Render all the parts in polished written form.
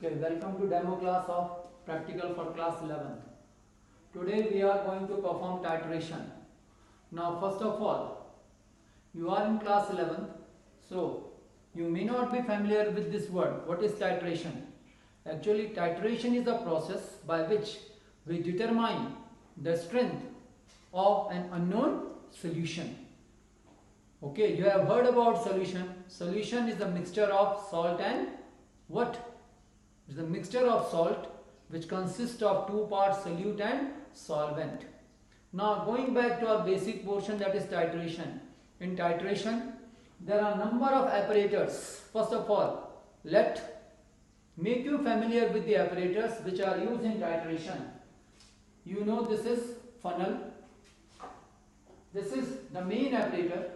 Okay, welcome to demo class of practical for class 11th. Today we are going to perform titration. Now first of all, you are in class 11th, so you may not be familiar with this word. What is titration? Actually, titration is a process by which we determine the strength of an unknown solution. Okay, you have heard about solution. Solution is a mixture of salt and what? It is a mixture of salt which consists of two parts solute and solvent. Now going back to our basic portion, that is titration. In titration, there are a number of apparatus. First of all, let make you familiar with the apparatus which are used in titration. You know this is funnel. This is the main apparatus.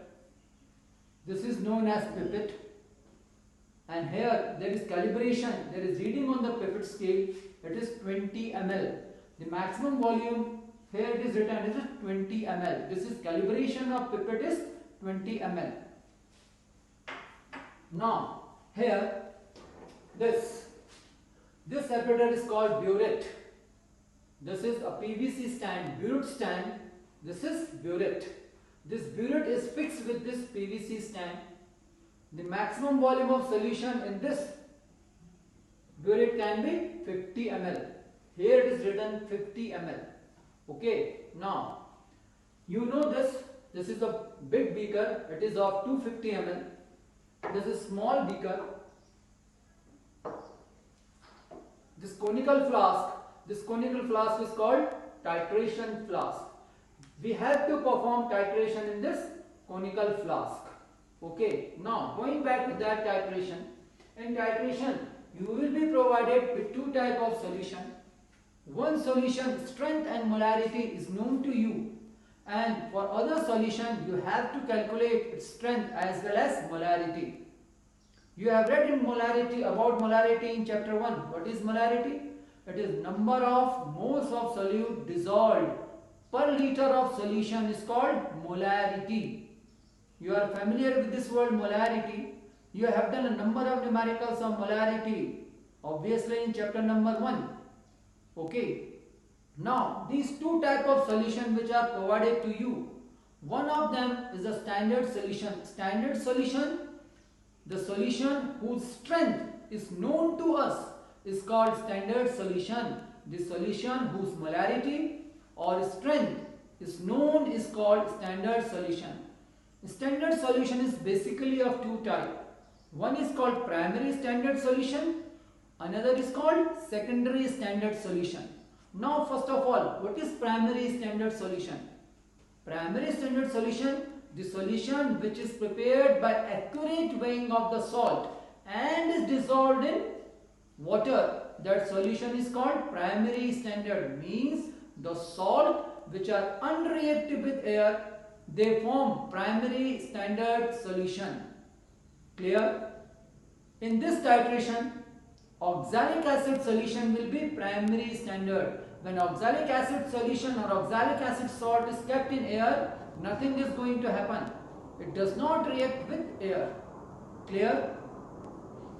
This is known as pipette. And here there is calibration, there is reading on the pipette scale, it is 20 ml. The maximum volume, here it is written, it is 20 ml. This is calibration of pipette is 20 ml. Now, here, this apparatus is called burette. This is a PVC stand, burette stand. This is burette. This burette is fixed with this PVC stand. The maximum volume of solution in this burette can be 50 ml. Here it is written 50 ml. Okay. Now, you know this. This is a big beaker. It is of 250 ml. This is small beaker. This conical flask. This conical flask is called titration flask. We have to perform titration in this conical flask. Okay, now going back to that titration. In titration, you will be provided with two types of solution. One solution, strength and molarity is known to you, and for other solution, you have to calculate its strength as well as molarity. You have read in molarity about molarity in chapter 1. What is molarity? It is number of moles of solute dissolved per liter of solution is called molarity. You are familiar with this word molarity. You have done a number of numericals of molarity, obviously in chapter number 1. Okay. Now, these two types of solution which are provided to you, one of them is a standard solution. Standard solution, the solution whose strength is known to us is called standard solution. The solution whose molarity or strength is known is called standard solution. Standard solution is basically of two types. One is called primary standard solution, another is called secondary standard solution. Now first of all, what is primary standard solution? Primary standard solution, the solution which is prepared by accurate weighing of the salt and is dissolved in water. That solution is called primary standard, means the salt which are unreactive with air, they form primary standard solution. Clear? In this titration, oxalic acid solution will be primary standard. When oxalic acid solution or oxalic acid salt is kept in air, nothing is going to happen. It does not react with air. Clear?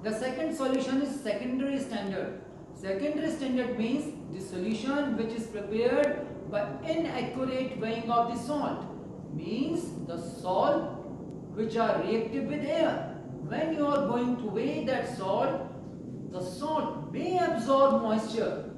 The second solution is secondary standard. Secondary standard means the solution which is prepared by inaccurate weighing of the salt. Means the salt which are reactive with air. When you are going to weigh that salt, the salt may absorb moisture,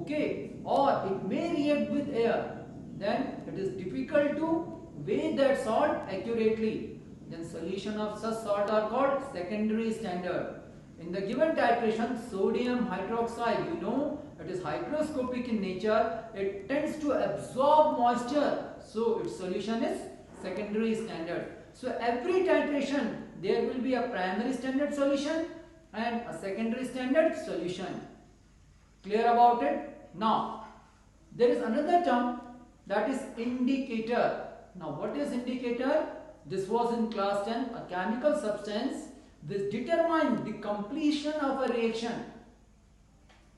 okay, or it may react with air. Then it is difficult to weigh that salt accurately. Then solution of such salt are called secondary standard. In the given titration, sodium hydroxide, you know, it is hygroscopic in nature. It tends to absorb moisture. So its solution is secondary standard. So every titration, there will be a primary standard solution and a secondary standard solution. Clear about it? Now, there is another term, that is indicator. Now, what is indicator? This was in class 10, a chemical substance which determines the completion of a reaction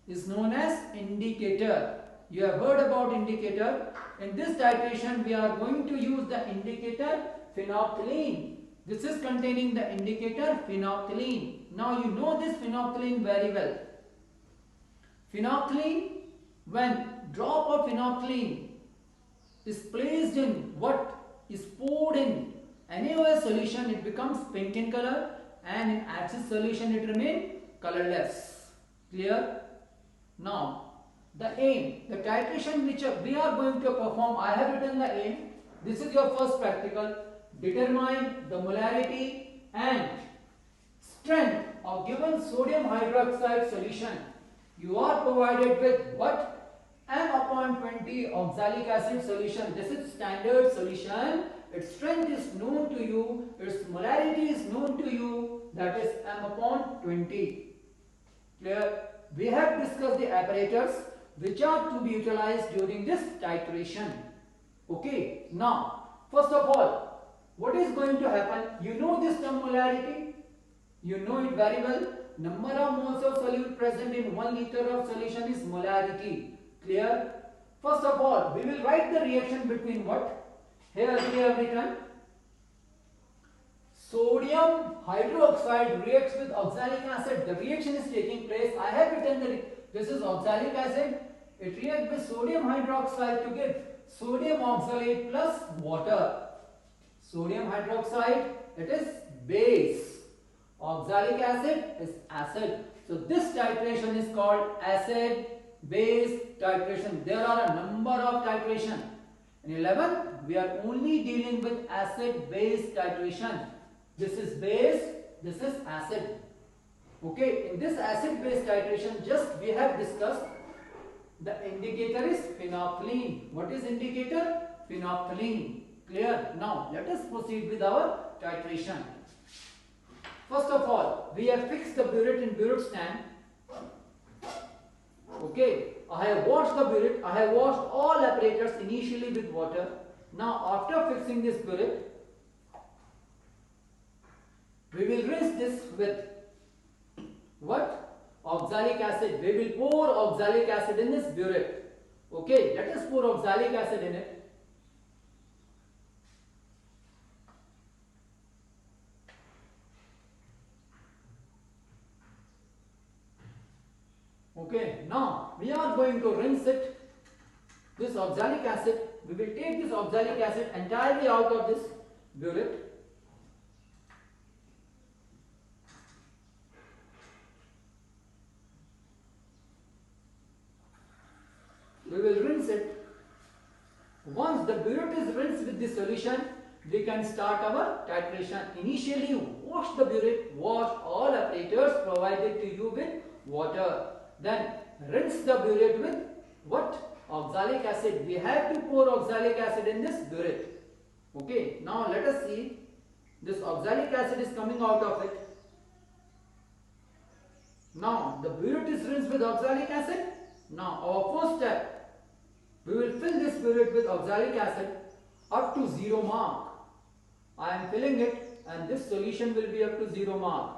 is known as indicator. You have heard about indicator. In this titration, we are going to use the indicator phenolphthalein. This is containing the indicator phenolphthalein. Now you know this phenolphthalein very well. Phenolphthalein, when drop of phenolphthalein is placed in what is poured in NaOH solution, it becomes pink in color, and in acid solution it remains colorless. Clear? Now the aim, the titration which we are going to perform, I have written the aim. This is your first practical. Determine the molarity and strength of given sodium hydroxide solution. You are provided with what? M/20 oxalic acid solution. This is standard solution. Its strength is known to you. Its molarity is known to you. That is M/20. Clear? We have discussed the apparatus which are to be utilized during this titration. Okay. Now, first of all, what is going to happen? You know this term molarity. You know it very well. Number of moles of solute present in 1 liter of solution is molarity. Clear? First of all, we will write the reaction between what? Here we have written sodium hydroxide reacts with oxalic acid. The reaction is taking place. I have written this is oxalic acid. It reacts with sodium hydroxide to give sodium oxalate plus water. Sodium hydroxide, it is base. Oxalic acid is acid. So this titration is called acid base titration. There are a number of titration. In 11th, we are only dealing with acid base titration. This is base, this is acid. Okay, in this acid base titration, just we have discussed the indicator is phenolphthalein. What is indicator? Phenolphthalein. Clear? Now let us proceed with our titration. First of all, we have fixed the burette in burette stand. Okay, I have washed the burette. I have washed all apparatus initially with water. Now after fixing this burette, we will rinse this with what? Oxalic acid. We will pour oxalic acid in this burette. Okay, let us pour oxalic acid in it. Okay, now we are going to rinse it. This oxalic acid, we will take this oxalic acid entirely out of this burette. We will rinse it. Once the burette is rinsed with this solution, we can start our titration. Initially, wash the burette, wash all apparatus provided to you with water. Then rinse the burette with what? Oxalic acid. We have to pour oxalic acid in this burette. Okay, now let us see. This oxalic acid is coming out of it. Now the burette is rinsed with oxalic acid. Now our first step, we will fill this burette with oxalic acid up to 0 mark. I am filling it and this solution will be up to 0 mark.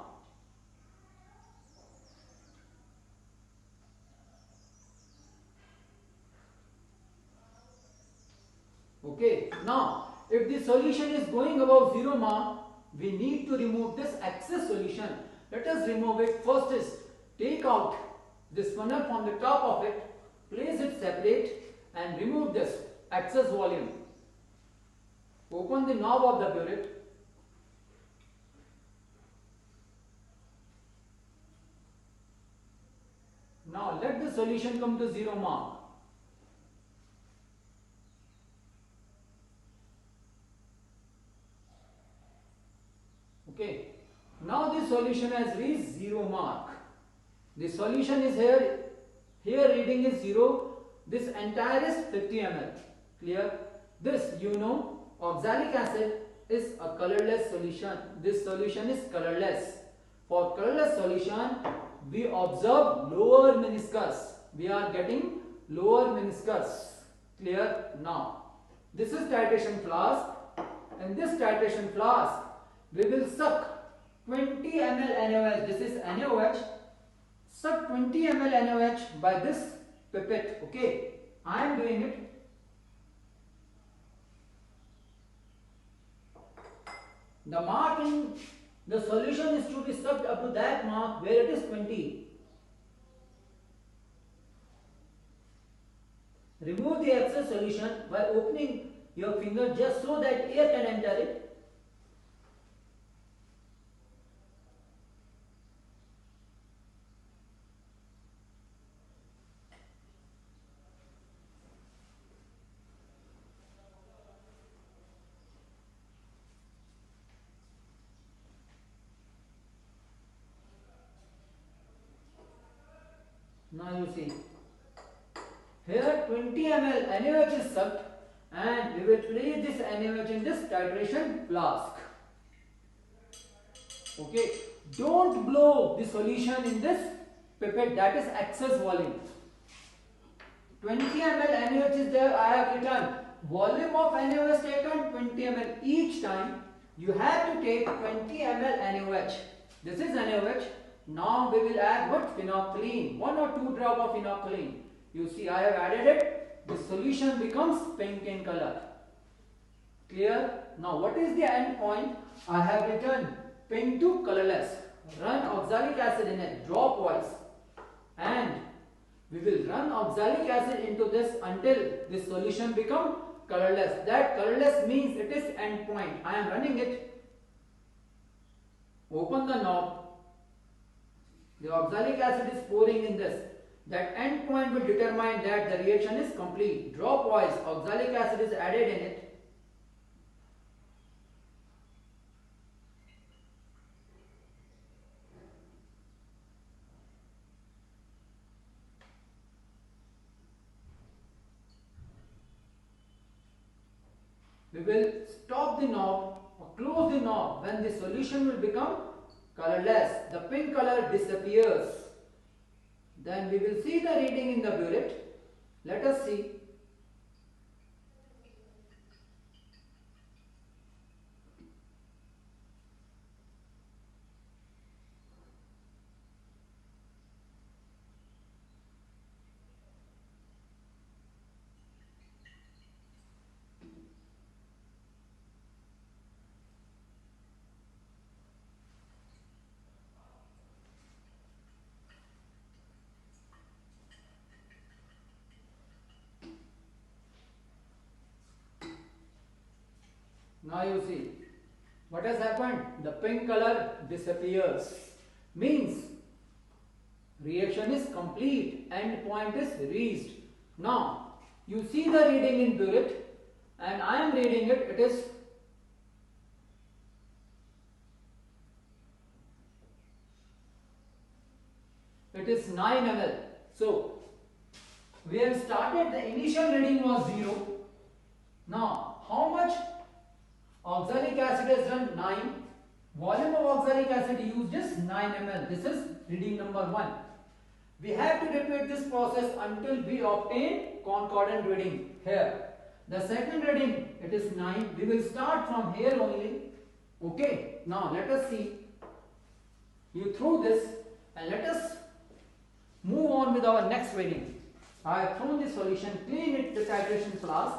Okay, now if the solution is going above 0 mark, we need to remove this excess solution. Let us remove it. First is take out this funnel from the top of it, place it separate and remove this excess volume. Open the knob of the burette. Now let the solution come to 0 mark. Okay, now the solution has reached 0 mark. The solution is here reading is 0. This entire is 50 ml. Clear? This you know, oxalic acid is a colorless solution. This solution is colorless. For colorless solution, we observe lower meniscus. We are getting lower meniscus. Clear? Now, this is titration flask. In this titration flask, we will suck 20 ml NaOH. This is NaOH. Suck 20 ml NaOH by this pipette. Okay, I am doing it. The mark in the solution is to be sucked up to that mark where it is 20. Remove the excess solution by opening your finger just so that air can enter it. Now you see, here 20 ml NaOH is sucked and we will place this NaOH in this titration flask. Okay, don't blow the solution in this pipette, that is excess volume. 20 ml NaOH is there, I have written volume of NaOH taken 20 ml each time. You have to take 20 ml NaOH. This is NaOH. Now we will add what? Phenolphthalein. 1 or 2 drop of phenolphthalein. You see I have added it. The solution becomes pink in color. Clear? Now what is the end point? I have written pink to colorless. Run oxalic acid in it dropwise. And we will run oxalic acid into this until this solution become colorless. That colorless means it is end point. I am running it. Open the knob. The oxalic acid is pouring in this. That end point will determine that the reaction is complete. Dropwise oxalic acid is added in it. We will stop the knob or close the knob when the solution will become colorless. The pink color disappears. Then we will see the reading in the burette. Let us see. Now you see what has happened. The pink color disappears. Means reaction is complete. End point is reached. Now you see the reading in burette and I am reading it. It is 9 ml. So we have started, the initial reading was 0. Now how much oxalic acid is done? 9. Volume of oxalic acid used is 9 ml. This is reading number 1. We have to repeat this process until we obtain concordant reading here. The second reading, it is 9. We will start from here only. Okay. Now let us see. You throw this and let us move on with our next reading. I have thrown the solution, clean it, the titration flask.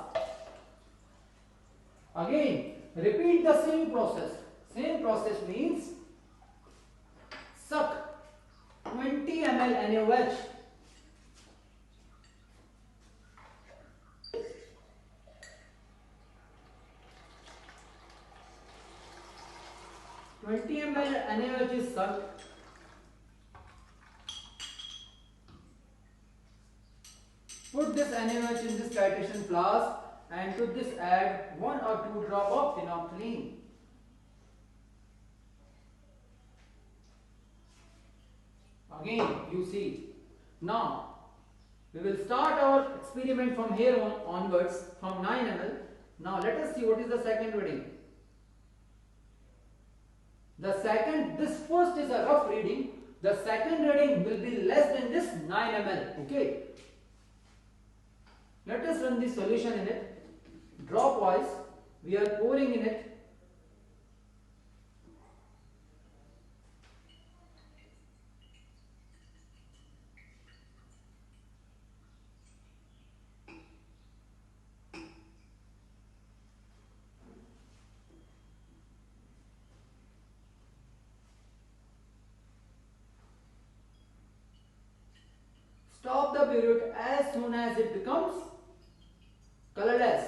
Again, repeat the same process. Same process means suck 20 ml NaOH. NaOH is sucked. Put this NaOH in this titration flask and to this add 1 or 2 drop of phenolphthalein. Again you see. Now we will start our experiment from here onwards from 9 ml. Now let us see what is the second reading. This first is a rough reading. The second reading will be less than this 9 ml. Okay. Let us run the solution in it. Dropwise, we are pouring in it. Stop the burette as soon as it becomes colorless.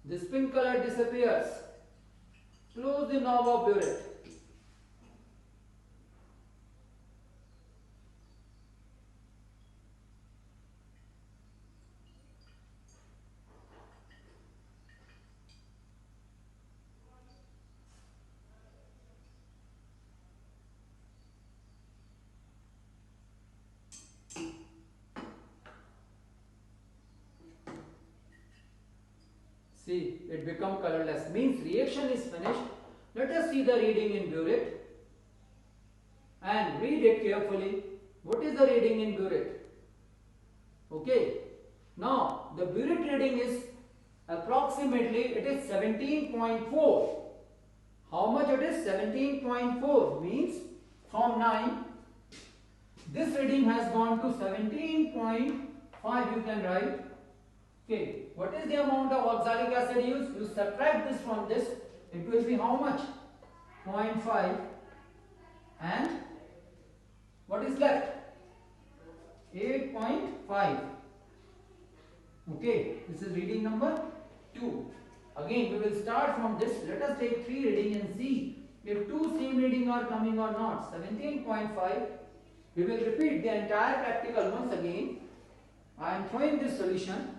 This pink color disappears. Close the knob of burette. See, it become colorless. Means reaction is finished. Let us see the reading in burette and read it carefully. What is the reading in burette? Okay. Now the burette reading is approximately, it is 17.4. How much it is? 17.4 means from 9. This reading has gone to 17.5. You can write. Okay, what is the amount of oxalic acid used? You subtract this from this, it will be how much? 0.5, and what is left? 8.5. Okay, this is reading number 2. Again, we will start from this. Let us take 3 reading and see if 2 same reading are coming or not. 17.5. We will repeat the entire practical once again. I am throwing this solution.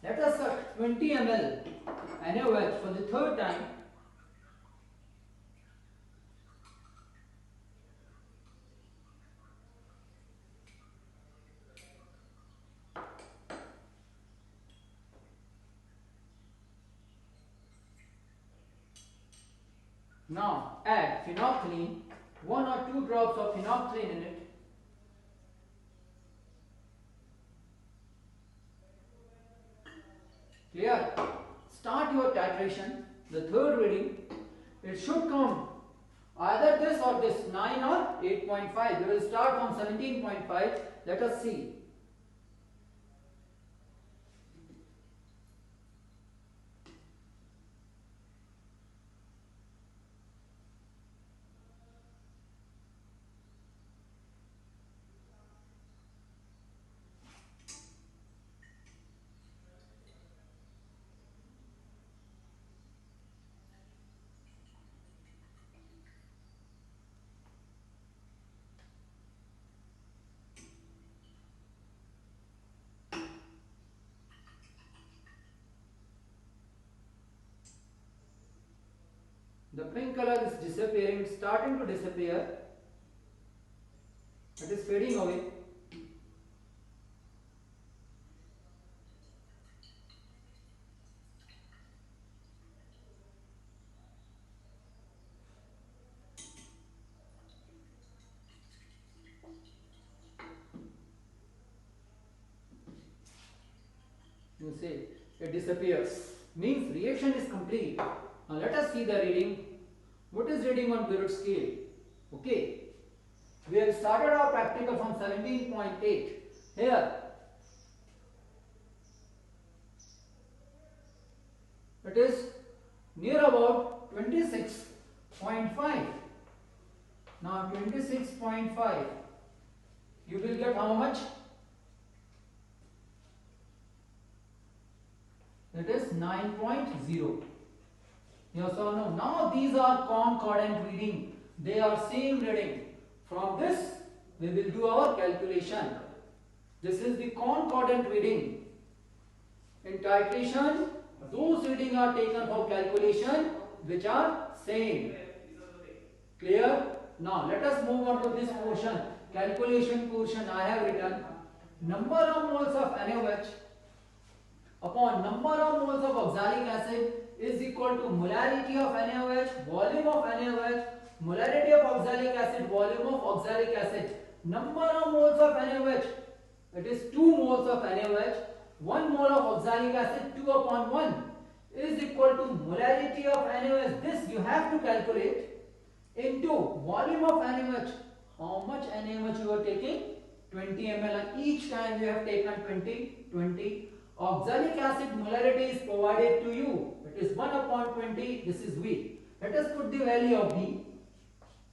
Let us cut 20 ml NaOH for the third time. Now add phenolphthalein, 1 or 2 drops of phenolphthalein in it. Clear? Start your titration. The third reading, it should come either this or this, 9 or 8.5. We will start from 17.5. Let us see. The pink color is disappearing, starting to disappear. It is fading away. You see, it disappears. Means reaction is complete. Now let us see the reading. What is reading on burette scale? Okay. We have started our practical from 17.8. Here it is near about 26.5. Now 26.5. You will get how much? It is 9.0. Yes or no? Now these are concordant reading. They are same reading. From this we will do our calculation. This is the concordant reading. In titration, those readings are taken for calculation which are same. Clear? Now let us move on to this portion. Calculation portion. I have written number of moles of NaOH upon number of moles of oxalic acid is equal to molarity of NaOH, volume of NaOH, molarity of oxalic acid, volume of oxalic acid. Number of moles of NaOH, it is 2 moles of NaOH, 1 mole of oxalic acid, 2 upon 1 is equal to molarity of NaOH. This you have to calculate into volume of NaOH. How much NaOH you are taking? 20 ml, and each time you have taken 20. Oxalic acid molarity is provided to you. It is 1 upon 20. This is V. Let us put the value of V.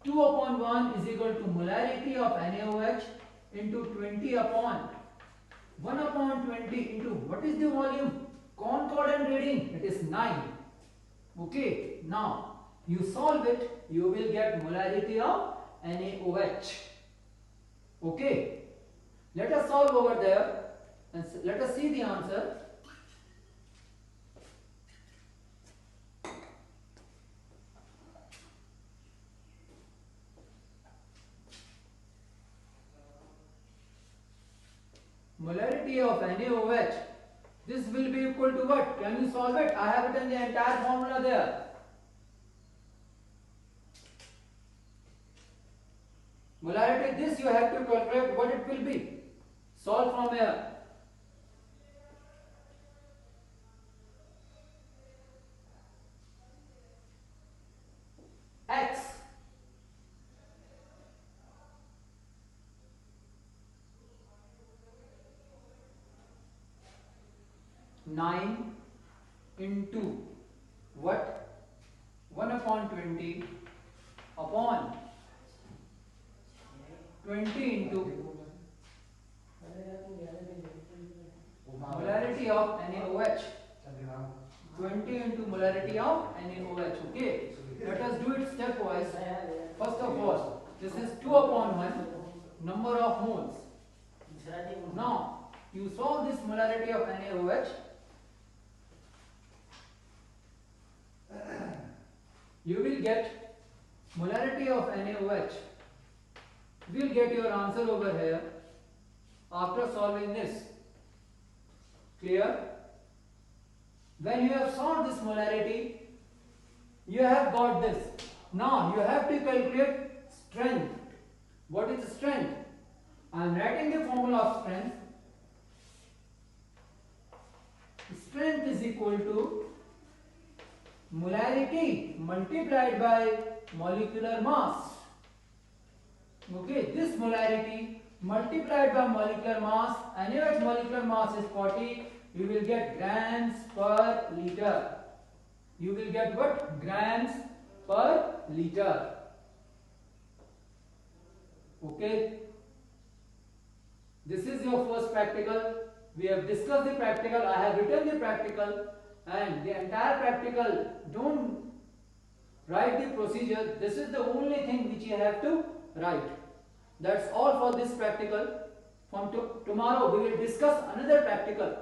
2 upon 1 is equal to molarity of NaOH into 20 upon 1 upon 20 into what is the volume? Concordant reading. It is 9. Okay. Now you solve it. You will get molarity of NaOH. Okay. Let us solve over there and let us see the answer. Molarity of NaOH. This will be equal to what? Can you solve it? I have written the entire formula there. Molarity, this you have to calculate what it will be. Solve from here. X. Nine into what? 1 upon 20 upon 20 into molarity of NaOH. 20 into molarity of NaOH. Okay. Let us do it stepwise. First of all, this is 2 upon 1, number of moles. Now, you solve this molarity of NaOH. You will get molarity of NaOH. You will get your answer over here after solving this. Clear? When you have solved this molarity, you have got this. Now you have to calculate strength. What is strength? I am writing the formula of strength. Strength is equal to molarity multiplied by molecular mass. Okay, this molarity multiplied by molecular mass, NaOH molecular mass is 40, you will get grams per liter. You will get what? Grams per liter. Okay. This is your first practical. We have discussed the practical. I have written the practical, and the entire practical, don't write the procedure. This is the only thing which you have to write. That's all for this practical. From tomorrow we will discuss another practical.